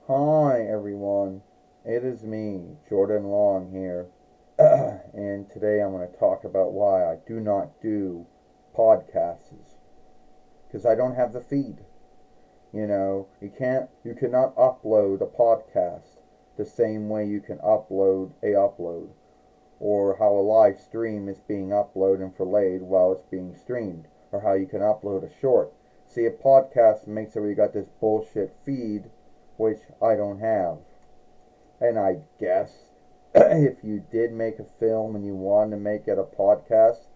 Hi everyone, it is me, Jordan Long here, and today I'm going to talk about why I do not do podcasts, because I don't have the feed. You cannot upload a podcast the same way you can upload a upload, or how a live stream is being uploaded and relayed while it's being streamed, or how you can upload a short. See, a podcast makes it where you got this bullshit feed, which I don't have. And I guess if you did make a film and you wanted to make it a podcast,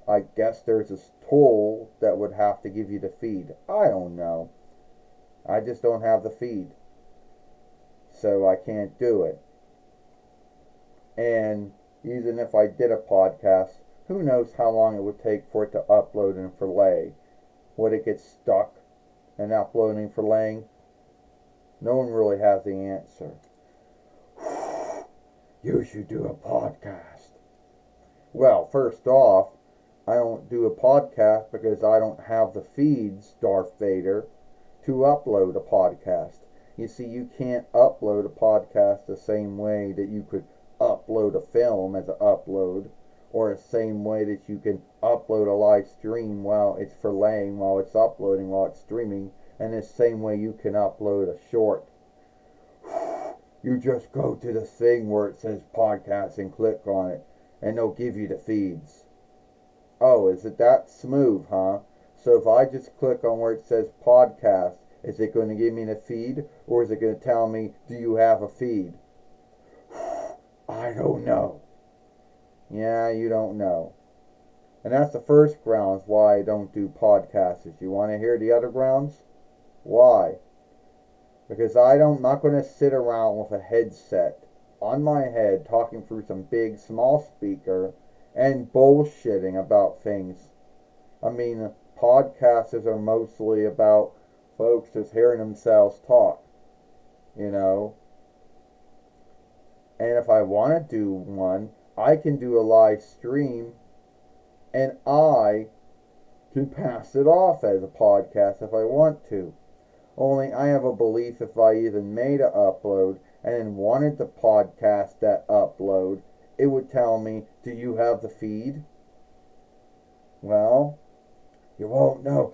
I guess there's this tool that would have to give you the feed. I don't know. I just don't have the feed. So I can't do it. And even if I did a podcast, who knows how long it would take for it to upload and fillet. Would it get stuck in uploading and filleting? No one really has the answer. You should do a podcast. Well, first off, I don't do a podcast because I don't have the feeds, Darth Vader, to upload a podcast. You see, you can't upload a podcast the same way that you could upload a film as an upload, or the same way that you can upload a live stream while it's filleting, while it's uploading, while it's streaming, and the same way you can upload a short. You just go to the thing where it says podcast and click on it, and they'll give you the feeds. Oh, is it that smooth, huh? So if I just click on where it says podcast, is it going to give me the feed, or is it going to tell me, do you have a feed? I don't know. Yeah, you don't know. And that's the first grounds why I don't do podcasts. You want to hear the other grounds? Why? Because I'm not going to sit around with a headset on my head talking through some big small speaker and bullshitting about things. I mean, podcasts are mostly about folks just hearing themselves talk, you know. And if I want to do one, I can do a live stream and I can pass it off as a podcast if I want to. Only I have a belief if I even made an upload and then wanted to podcast that upload, it would tell me, do you have the feed? Well, you won't know.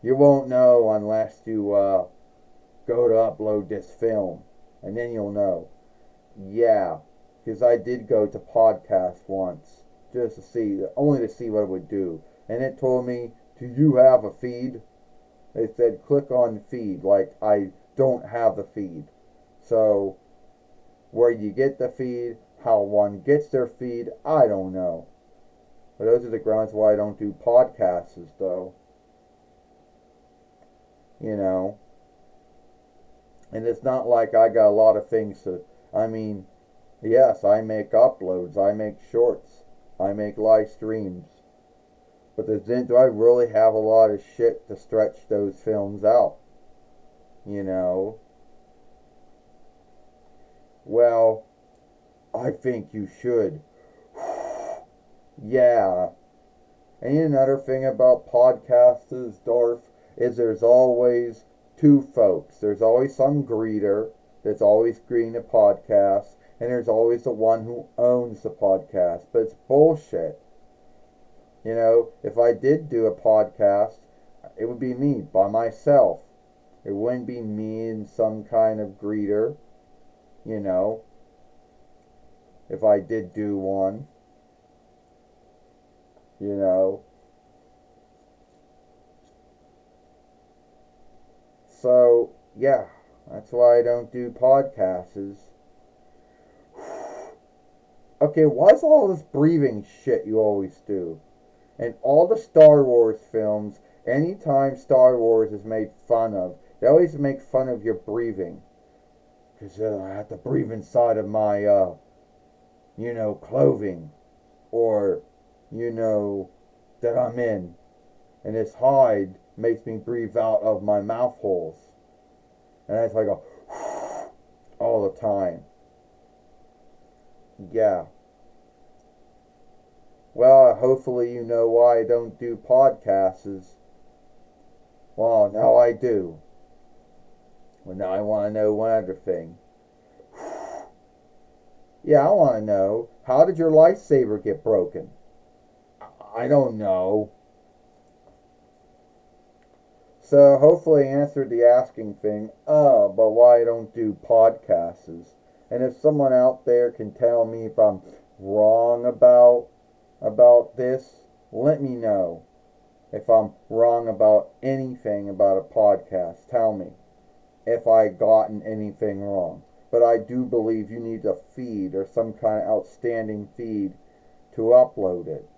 You won't know unless you go to upload this film. And then you'll know. Yeah, because I did go to podcast once. Just to see, only to see what it would do. And it told me, do you have a feed? They said click on feed, like I don't have the feed. So where you get the feed, how one gets their feed, I don't know. But those are the grounds why I don't do podcasts though. You know. And it's not like I got a lot of things to, I mean, yes, I make uploads, I make shorts, I make live streams. But do I really have a lot of shit to stretch those films out? You know? Well, I think you should. Yeah. And another thing about podcasts is, Dorf, is there's always two folks. There's always some greeter that's always greeting a podcast, and there's always the one who owns the podcast. But it's bullshit. You know, if I did do a podcast, it would be me by myself. It wouldn't be me and some kind of greeter, you know, if I did do one, you know. So, yeah, that's why I don't do podcasts. Okay, why's all this breathing shit you always do? And all the Star Wars films, anytime Star Wars is made fun of, they always make fun of your breathing. Because I have to breathe inside of my, clothing. Or, that I'm in. And this hide makes me breathe out of my mouth holes. And that's why I go all the time. Yeah. Well, hopefully you know why I don't do podcasts. Well, now I do. Well, now I want to know one other thing. Yeah, I want to know, how did your lightsaber get broken? I don't know. So hopefully I answered the asking thing, but why I don't do podcasts. And if someone out there can tell me if I'm wrong about this, let me know. If I'm wrong about anything about a podcast, tell me if I gotten anything wrong. But I do believe you need a feed or some kind of outstanding feed to upload it.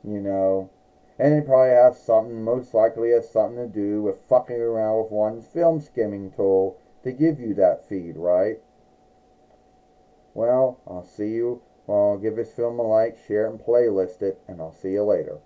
You know, and it probably has something, most likely has something to do with fucking around with one's film skimming tool to give you that feed, right? Well, I'll see you. Well, give this film a like, share it, and playlist it, and I'll see you later.